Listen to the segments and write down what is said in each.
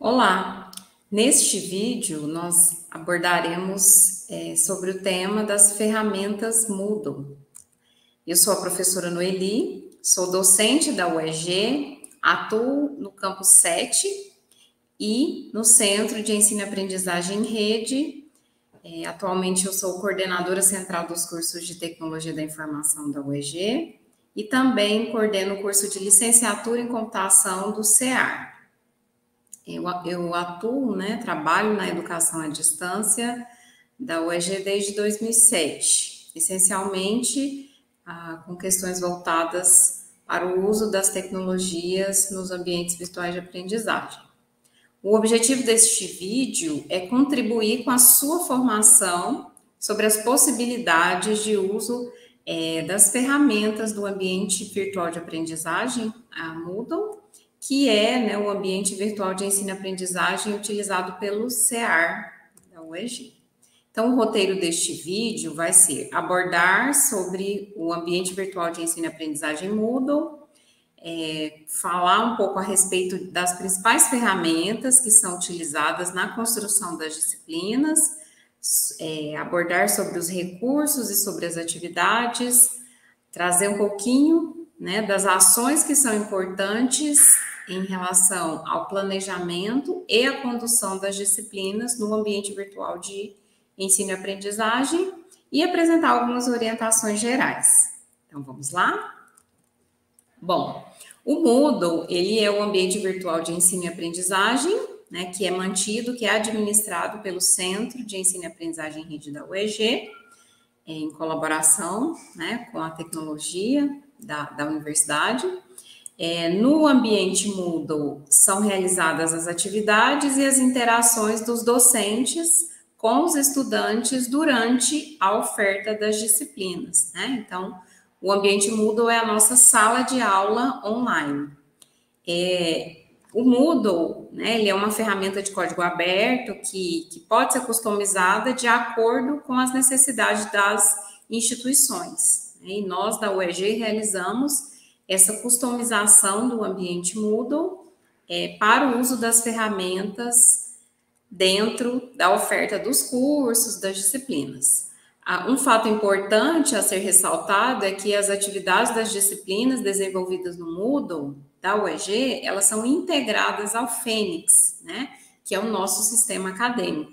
Olá! Neste vídeo nós abordaremos sobre o tema das ferramentas Moodle. Eu sou a professora Noeli, sou docente da UEG, atuo no campus 7 e no Centro de Ensino e Aprendizagem em Rede. Atualmente eu sou coordenadora central dos cursos de Tecnologia da Informação da UEG e também coordeno o curso de Licenciatura em Computação do CEAR. Eu atuo, trabalho na educação à distância da UEG desde 2007, essencialmente com questões voltadas para o uso das tecnologias nos ambientes virtuais de aprendizagem. O objetivo deste vídeo é contribuir com a sua formação sobre as possibilidades de uso das ferramentas do ambiente virtual de aprendizagem, a Moodle, que é o ambiente virtual de ensino e aprendizagem utilizado pelo CEAR da UEG. Então, o roteiro deste vídeo vai ser abordar sobre o ambiente virtual de ensino e aprendizagem Moodle, falar um pouco a respeito das principais ferramentas que são utilizadas na construção das disciplinas, abordar sobre os recursos e sobre as atividades, trazer um pouquinho das ações que são importantes em relação ao planejamento e a condução das disciplinas no ambiente virtual de ensino e aprendizagem e apresentar algumas orientações gerais. Então, vamos lá? Bom, o Moodle, ele é o ambiente virtual de ensino e aprendizagem, que é mantido, que é administrado pelo Centro de Ensino e Aprendizagem em Rede da UEG, em colaboração com a tecnologia da universidade. No ambiente Moodle são realizadas as atividades e as interações dos docentes com os estudantes durante a oferta das disciplinas, Então, o ambiente Moodle é a nossa sala de aula online. O Moodle, ele é uma ferramenta de código aberto que pode ser customizada de acordo com as necessidades das instituições. E nós, da UEG, realizamos essa customização do ambiente Moodle para o uso das ferramentas dentro da oferta dos cursos, das disciplinas. Um fato importante a ser ressaltado é que as atividades das disciplinas desenvolvidas no Moodle da UEG, elas são integradas ao Fênix, que é o nosso sistema acadêmico.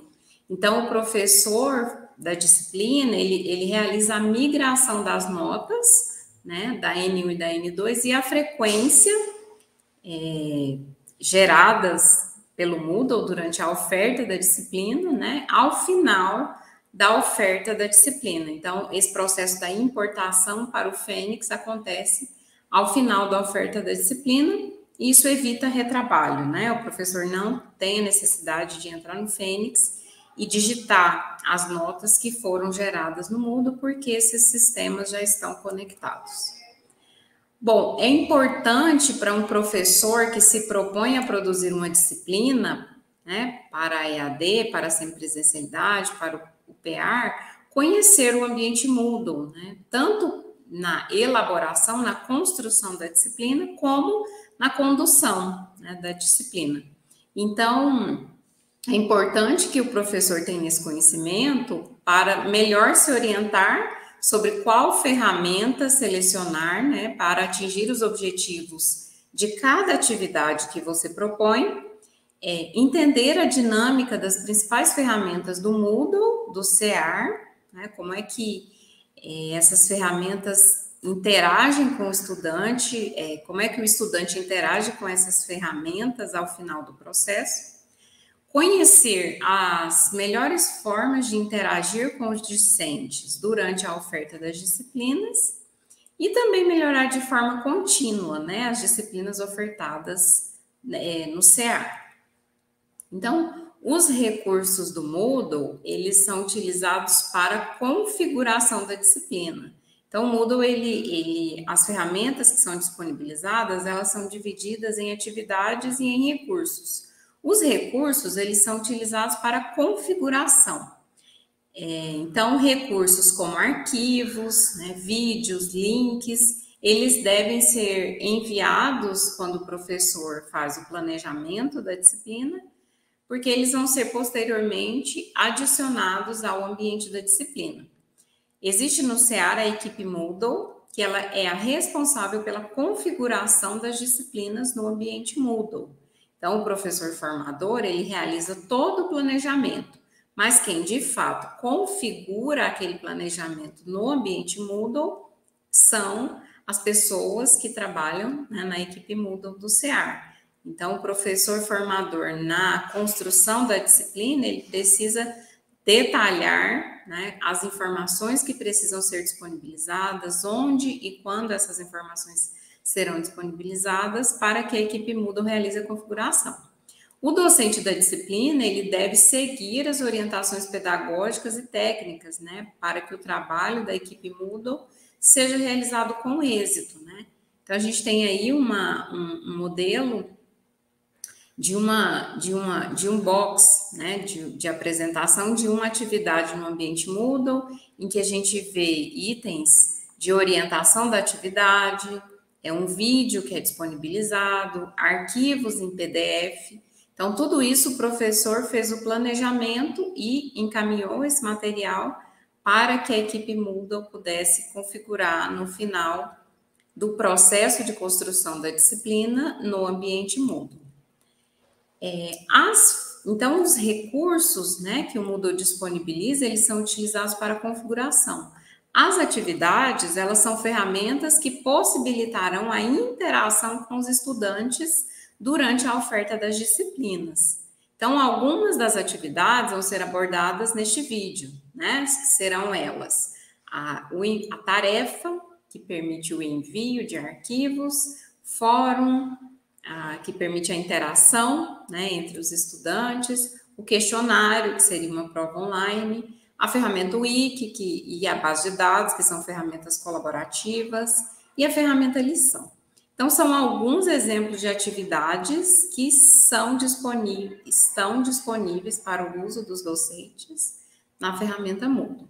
Então, o professor da disciplina, ele realiza a migração das notas, da N1 e da N2, e a frequência geradas pelo Moodle durante a oferta da disciplina, ao final da oferta da disciplina. Então, esse processo da importação para o Fênix acontece ao final da oferta da disciplina, e isso evita retrabalho, O professor não tem a necessidade de entrar no Fênix e digitar as notas que foram geradas no Moodle, porque esses sistemas já estão conectados. Bom, é importante para um professor que se propõe a produzir uma disciplina, para a EAD, para a semipresencialidade, para o PEAR, conhecer o ambiente Moodle, tanto na elaboração, na construção da disciplina, como na condução da disciplina. Então, é importante que o professor tenha esse conhecimento para melhor se orientar sobre qual ferramenta selecionar, para atingir os objetivos de cada atividade que você propõe, entender a dinâmica das principais ferramentas do Moodle, do CEAR, como é que essas ferramentas interagem com o estudante, como é que o estudante interage com essas ferramentas ao final do processo, conhecer as melhores formas de interagir com os discentes durante a oferta das disciplinas e também melhorar de forma contínua, as disciplinas ofertadas no CEAR. Então, os recursos do Moodle, eles são utilizados para a configuração da disciplina. Então, o Moodle, as ferramentas que são disponibilizadas, elas são divididas em atividades e em recursos. Os recursos, eles são utilizados para a configuração. Então, recursos como arquivos, vídeos, links, eles devem ser enviados quando o professor faz o planejamento da disciplina porque eles vão ser posteriormente adicionados ao ambiente da disciplina. Existe no SEAR a equipe Moodle, que ela é a responsável pela configuração das disciplinas no ambiente Moodle. Então, o professor formador, ele realiza todo o planejamento, mas quem de fato configura aquele planejamento no ambiente Moodle são as pessoas que trabalham, né, na equipe Moodle do SEAR. Então, o professor formador, na construção da disciplina, ele precisa detalhar, né, as informações que precisam ser disponibilizadas, onde e quando essas informações serão disponibilizadas para que a equipe Moodle realize a configuração. O docente da disciplina, ele deve seguir as orientações pedagógicas e técnicas, né, para que o trabalho da equipe Moodle seja realizado com êxito, né. Então, a gente tem aí um modelo de um box, né, de apresentação de uma atividade no ambiente Moodle, em que a gente vê itens de orientação da atividade, é um vídeo que é disponibilizado, arquivos em PDF. Então, tudo isso o professor fez o planejamento e encaminhou esse material para que a equipe Moodle pudesse configurar no final do processo de construção da disciplina no ambiente Moodle. Então, os recursos, né, que o Moodle disponibiliza, eles são utilizados para a configuração. As atividades, elas são ferramentas que possibilitarão a interação com os estudantes durante a oferta das disciplinas. Então, algumas das atividades vão ser abordadas neste vídeo, né, que serão elas a tarefa, que permite o envio de arquivos, fórum, que permite a interação, né, entre os estudantes, o questionário, que seria uma prova online, a ferramenta Wiki e a base de dados, que são ferramentas colaborativas, e a ferramenta lição. Então, são alguns exemplos de atividades que estão disponíveis para o uso dos docentes na ferramenta Moodle.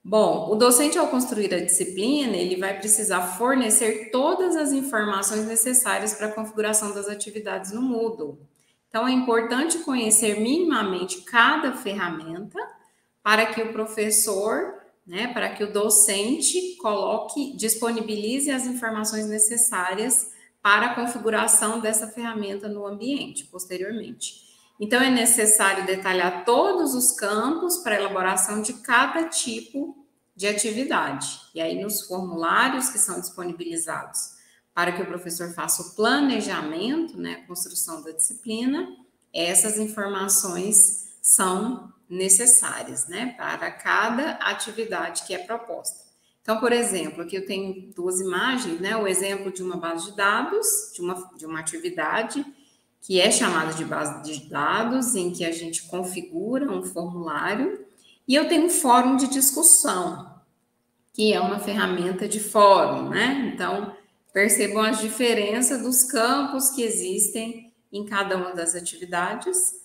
Bom, o docente, ao construir a disciplina, ele vai precisar fornecer todas as informações necessárias para a configuração das atividades no Moodle. Então, é importante conhecer minimamente cada ferramenta para que o professor, né, para que o docente disponibilize as informações necessárias para a configuração dessa ferramenta no ambiente, posteriormente. Então, é necessário detalhar todos os campos para a elaboração de cada tipo de atividade. E aí, nos formulários que são disponibilizados para que o professor faça o planejamento, né, a construção da disciplina, essas informações são necessárias, né, para cada atividade que é proposta. Então, por exemplo, aqui eu tenho duas imagens, né, o exemplo de uma base de dados, de uma atividade que é chamada de base de dados, em que a gente configura um formulário, e eu tenho um fórum de discussão, que é uma ferramenta de fórum, né? Então, percebam as diferenças dos campos que existem em cada uma das atividades,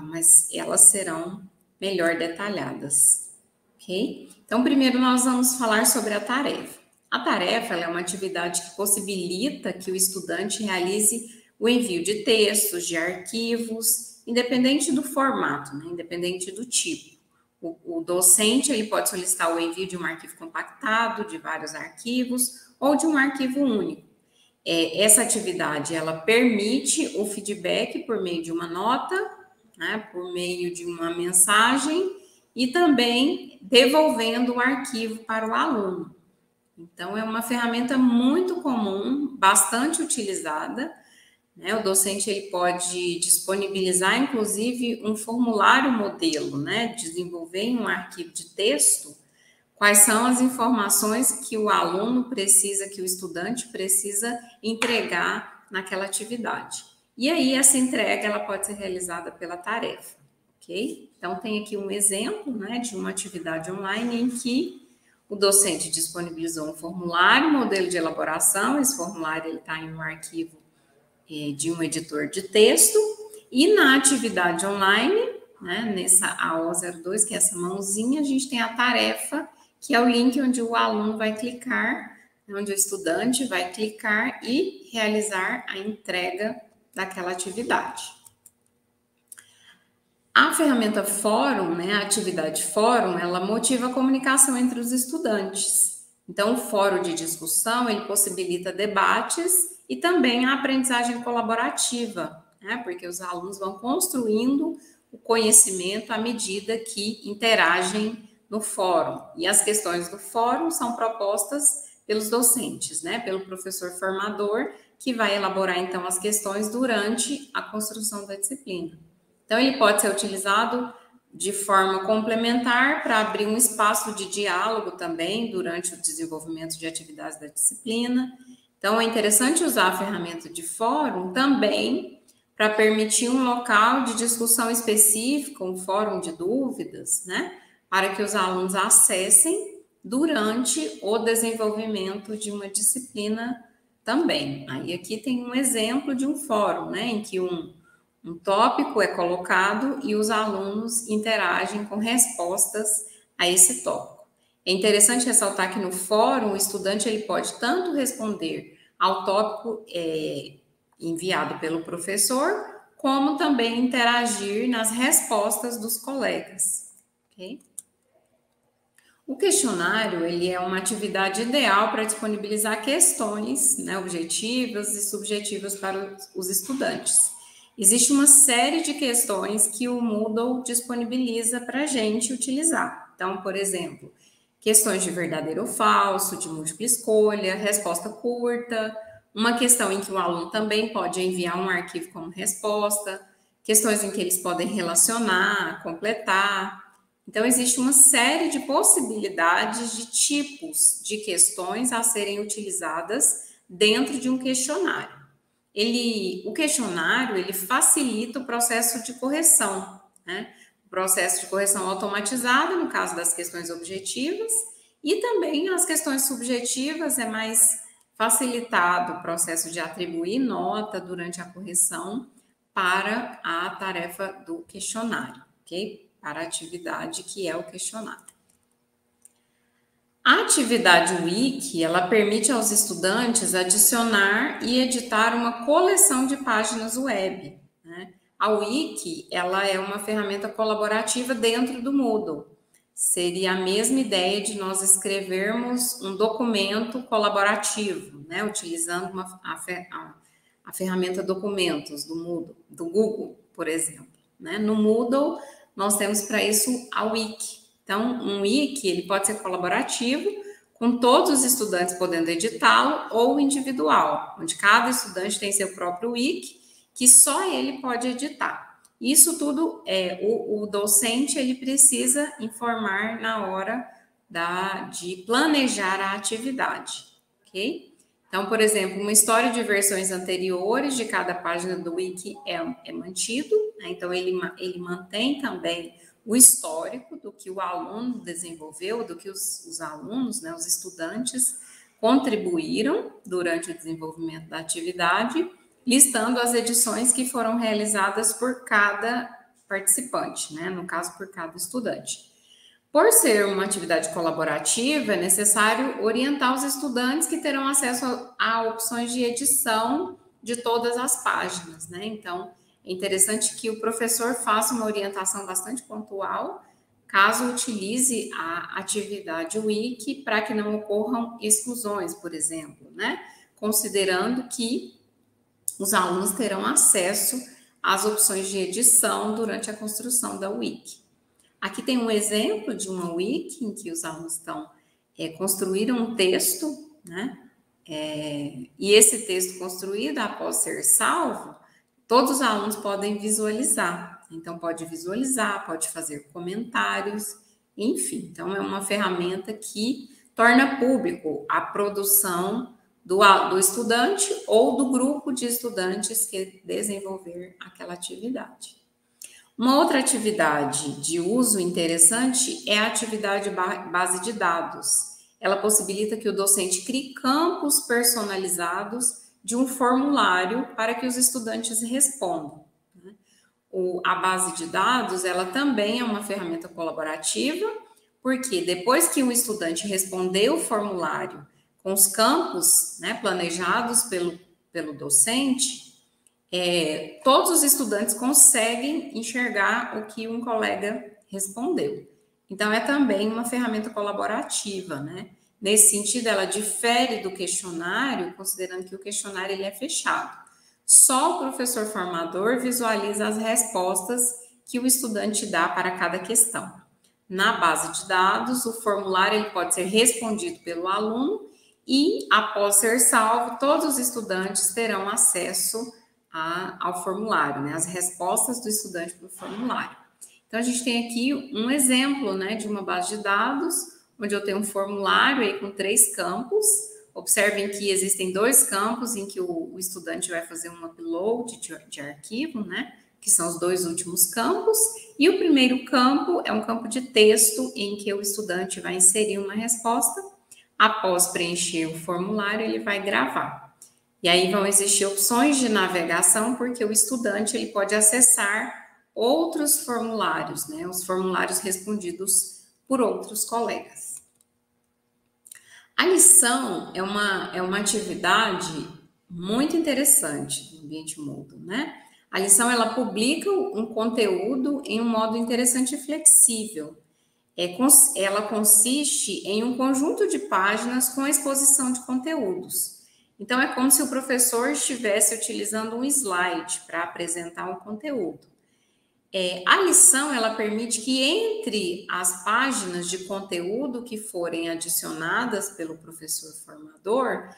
mas elas serão melhor detalhadas, ok? Então, primeiro nós vamos falar sobre a tarefa. A tarefa ela é uma atividade que possibilita que o estudante realize o envio de textos, de arquivos, independente do formato, né? Independente do tipo. O docente ele pode solicitar o envio de um arquivo compactado, de vários arquivos, ou de um arquivo único. Essa atividade ela permite o feedback por meio de uma nota, né? Por meio de uma mensagem, e também devolvendo o arquivo para o aluno. Então, é uma ferramenta muito comum, bastante utilizada, né? O docente ele pode disponibilizar, inclusive, um formulário modelo, né? Desenvolver em um arquivo de texto quais são as informações que o aluno precisa, que o estudante precisa entregar naquela atividade. E aí, essa entrega ela pode ser realizada pela tarefa, ok? Então, tem aqui um exemplo, né, de uma atividade online em que o docente disponibilizou um formulário, modelo de elaboração, esse formulário está em um arquivo de um editor de texto, e na atividade online, né, nessa AO02, que é essa mãozinha, a gente tem a tarefa, que é o link onde o aluno vai clicar, onde o estudante vai clicar e realizar a entrega daquela atividade. A ferramenta fórum, né, a atividade fórum, ela motiva a comunicação entre os estudantes. Então, o fórum de discussão, ele possibilita debates e também a aprendizagem colaborativa, né, porque os alunos vão construindo o conhecimento à medida que interagem no fórum. E as questões do fórum são propostas pelos docentes, né, pelo professor formador, que vai elaborar, então, as questões durante a construção da disciplina. Então, ele pode ser utilizado de forma complementar para abrir um espaço de diálogo também durante o desenvolvimento de atividades da disciplina. Então, é interessante usar a ferramenta de fórum também para permitir um local de discussão específico, um fórum de dúvidas, né? Para que os alunos acessem durante o desenvolvimento de uma disciplina também. Aí aqui tem um exemplo de um fórum, né? Em que um tópico é colocado e os alunos interagem com respostas a esse tópico. É interessante ressaltar que no fórum o estudante ele pode tanto responder ao tópico enviado pelo professor, como também interagir nas respostas dos colegas. Okay? O questionário ele é uma atividade ideal para disponibilizar questões, né, objetivas e subjetivas para os estudantes. Existe uma série de questões que o Moodle disponibiliza para a gente utilizar. Então, por exemplo, questões de verdadeiro ou falso, de múltipla escolha, resposta curta, uma questão em que o aluno também pode enviar um arquivo como resposta, questões em que eles podem relacionar, completar. Então, existe uma série de possibilidades de tipos de questões a serem utilizadas dentro de um questionário. O questionário, ele facilita o processo de correção, né? O processo de correção automatizado, no caso das questões objetivas, e também as questões subjetivas é mais facilitado o processo de atribuir nota durante a correção para a tarefa do questionário, ok? Para a atividade que é o questionário. A atividade Wiki, ela permite aos estudantes adicionar e editar uma coleção de páginas web, né? A Wiki, ela é uma ferramenta colaborativa dentro do Moodle. Seria a mesma ideia de nós escrevermos um documento colaborativo, né? Utilizando a ferramenta documentos do Moodle, do Google, por exemplo, né? No Moodle, nós temos para isso a Wiki. Então, um wiki ele pode ser colaborativo, com todos os estudantes podendo editá-lo, ou individual, onde cada estudante tem seu próprio wiki, que só ele pode editar. Isso tudo, o docente ele precisa informar na hora de planejar a atividade, ok? Então, por exemplo, uma história de versões anteriores de cada página do wiki é mantido, né? Então ele mantém também o histórico do que o aluno desenvolveu, do que os alunos, né, os estudantes, contribuíram durante o desenvolvimento da atividade, listando as edições que foram realizadas por cada participante, né, no caso, por cada estudante. Por ser uma atividade colaborativa, é necessário orientar os estudantes que terão acesso a opções de edição de todas as páginas, né? Então, é interessante que o professor faça uma orientação bastante pontual, caso utilize a atividade Wiki, para que não ocorram exclusões, por exemplo, né? Considerando que os alunos terão acesso às opções de edição durante a construção da Wiki. Aqui tem um exemplo de uma Wiki em que os alunos construíram um texto, né? E esse texto construído, após ser salvo, todos os alunos podem visualizar. Então, pode visualizar, pode fazer comentários, enfim. Então, é uma ferramenta que torna público a produção do estudante ou do grupo de estudantes que desenvolver aquela atividade. Uma outra atividade de uso interessante é a atividade base de dados. Ela possibilita que o docente crie campos personalizados de um formulário para que os estudantes respondam. A base de dados, ela também é uma ferramenta colaborativa, porque depois que o estudante respondeu o formulário com os campos, né, planejados pelo docente, todos os estudantes conseguem enxergar o que um colega respondeu. Então, é também uma ferramenta colaborativa, né? Nesse sentido, ela difere do questionário, considerando que o questionário ele é fechado. Só o professor formador visualiza as respostas que o estudante dá para cada questão. Na base de dados, o formulário ele pode ser respondido pelo aluno e, após ser salvo, todos os estudantes terão acesso ao formulário, né? As respostas do estudante para o formulário. Então, a gente tem aqui um exemplo, né, de uma base de dados, onde eu tenho um formulário aí com 3 campos. Observem que existem 2 campos em que o estudante vai fazer um upload de arquivo, né, que são os 2 últimos campos. E o primeiro campo é um campo de texto em que o estudante vai inserir uma resposta. Após preencher o formulário, ele vai gravar. E aí vão existir opções de navegação, porque o estudante ele pode acessar outros formulários, né? Os formulários respondidos por outros colegas. A lição é uma atividade muito interessante no ambiente Moodle, né? A lição, ela publica um conteúdo em um modo interessante e flexível. Ela consiste em um conjunto de páginas com exposição de conteúdos. Então, é como se o professor estivesse utilizando um slide para apresentar um conteúdo. A lição, ela permite que entre as páginas de conteúdo que forem adicionadas pelo professor formador,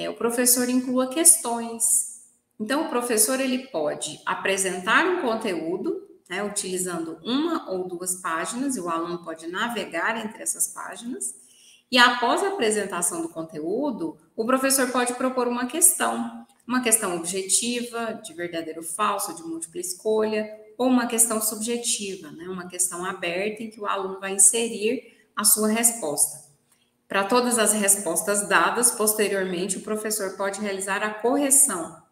o professor inclua questões. Então, o professor ele pode apresentar um conteúdo, né, utilizando 1 ou 2 páginas, e o aluno pode navegar entre essas páginas, e após a apresentação do conteúdo, o professor pode propor uma questão objetiva, de verdadeiro ou falso, de múltipla escolha, ou uma questão subjetiva, né? Uma questão aberta em que o aluno vai inserir a sua resposta. Para todas as respostas dadas, posteriormente, o professor pode realizar a correção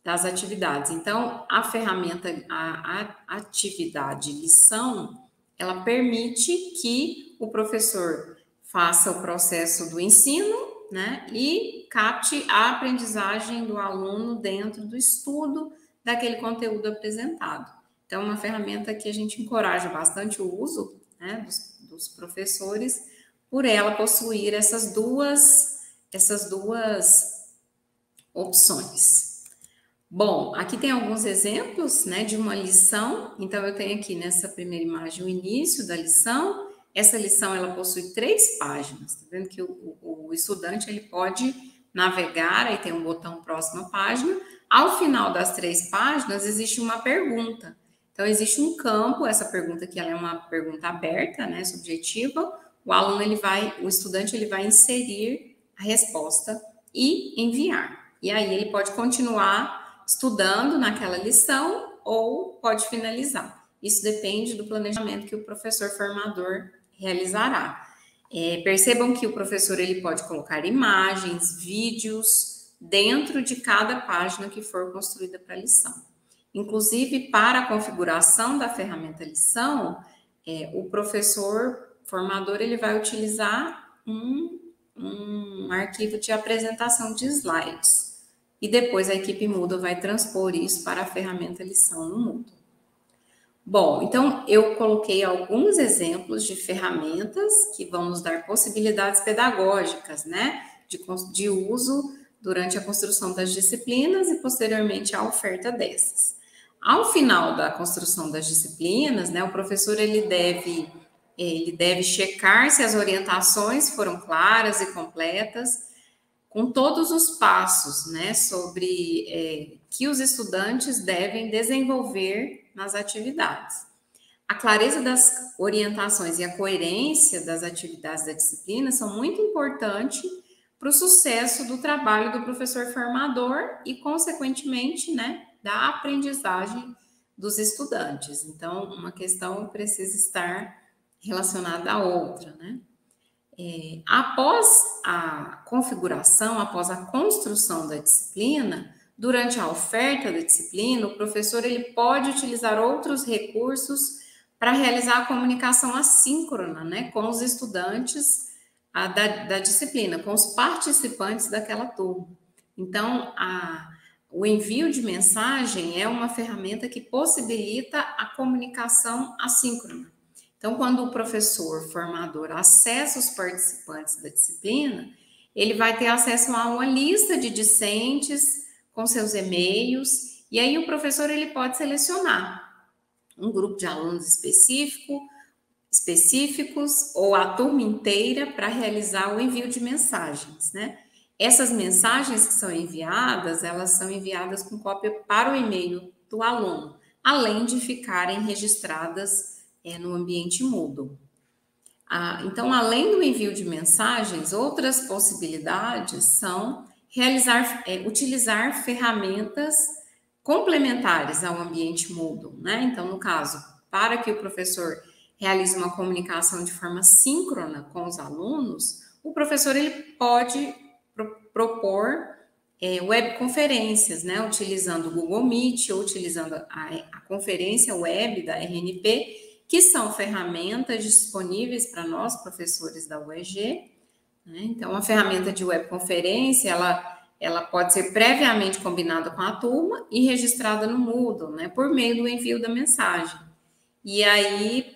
das atividades. Então, a ferramenta, a atividade lição, ela permite que o professor faça o processo do ensino, né? E capte a aprendizagem do aluno dentro do estudo daquele conteúdo apresentado. Então, é uma ferramenta que a gente encoraja bastante o uso, né, dos professores, por ela possuir essas duas opções. Bom, aqui tem alguns exemplos, né, de uma lição. Então, eu tenho aqui nessa primeira imagem o início da lição. Essa lição, ela possui 3 páginas. Tá vendo que o estudante, ele pode navegar, aí tem um botão próxima página. Ao final das 3 páginas, existe uma pergunta. Então, existe um campo, essa pergunta aqui ela é uma pergunta aberta, né, subjetiva. O estudante ele vai inserir a resposta e enviar. E aí ele pode continuar estudando naquela lição ou pode finalizar. Isso depende do planejamento que o professor formador realizará. Percebam que o professor ele pode colocar imagens, vídeos dentro de cada página que for construída para a lição. Inclusive, para a configuração da ferramenta lição, o professor formador ele vai utilizar um arquivo de apresentação de slides. E depois a equipe Moodle vai transpor isso para a ferramenta lição no Moodle. Bom, então eu coloquei alguns exemplos de ferramentas que vão nos dar possibilidades pedagógicas, né, de uso durante a construção das disciplinas e posteriormente a oferta dessas. Ao final da construção das disciplinas, né, o professor ele deve checar se as orientações foram claras e completas, com todos os passos, né, sobre que os estudantes devem desenvolver nas atividades. A clareza das orientações e a coerência das atividades da disciplina são muito importantes para o sucesso do trabalho do professor formador e, consequentemente, né, da aprendizagem dos estudantes. Então, uma questão precisa estar relacionada à outra, né? Após a configuração, após a construção da disciplina, durante a oferta da disciplina, o professor ele pode utilizar outros recursos para realizar a comunicação assíncrona, né, com os estudantes da disciplina, com os participantes daquela turma. Então, o envio de mensagem é uma ferramenta que possibilita a comunicação assíncrona. Então, quando o professor formador acessa os participantes da disciplina, ele vai ter acesso a uma lista de discentes com seus e-mails, e aí o professor ele pode selecionar um grupo de alunos específicos ou a turma inteira para realizar o envio de mensagens, né? Essas mensagens que são enviadas, elas são enviadas com cópia para o e-mail do aluno, além de ficarem registradas no ambiente Moodle. Então, além do envio de mensagens, outras possibilidades são utilizar ferramentas complementares ao ambiente Moodle, né? Então, no caso, para que o professor realize uma comunicação de forma síncrona com os alunos, o professor ele pode propor webconferências, né? Utilizando o Google Meet ou utilizando a conferência web da RNP, que são ferramentas disponíveis para nós, professores da UEG. Né? Então, a ferramenta de webconferência, ela pode ser previamente combinada com a turma e registrada no Moodle, né? Por meio do envio da mensagem. E aí,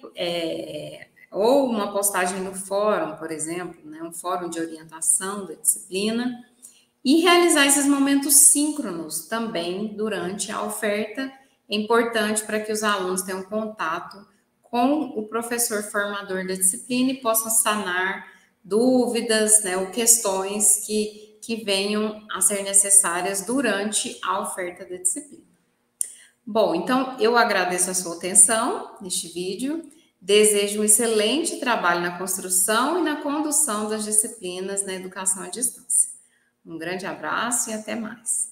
ou uma postagem no fórum, por exemplo, né? Um fórum de orientação da disciplina, e realizar esses momentos síncronos também durante a oferta é importante para que os alunos tenham contato com o professor formador da disciplina e possam sanar dúvidas, né, ou questões que venham a ser necessárias durante a oferta da disciplina. Bom, então eu agradeço a sua atenção neste vídeo, desejo um excelente trabalho na construção e na condução das disciplinas na educação à distância. Um grande abraço e até mais.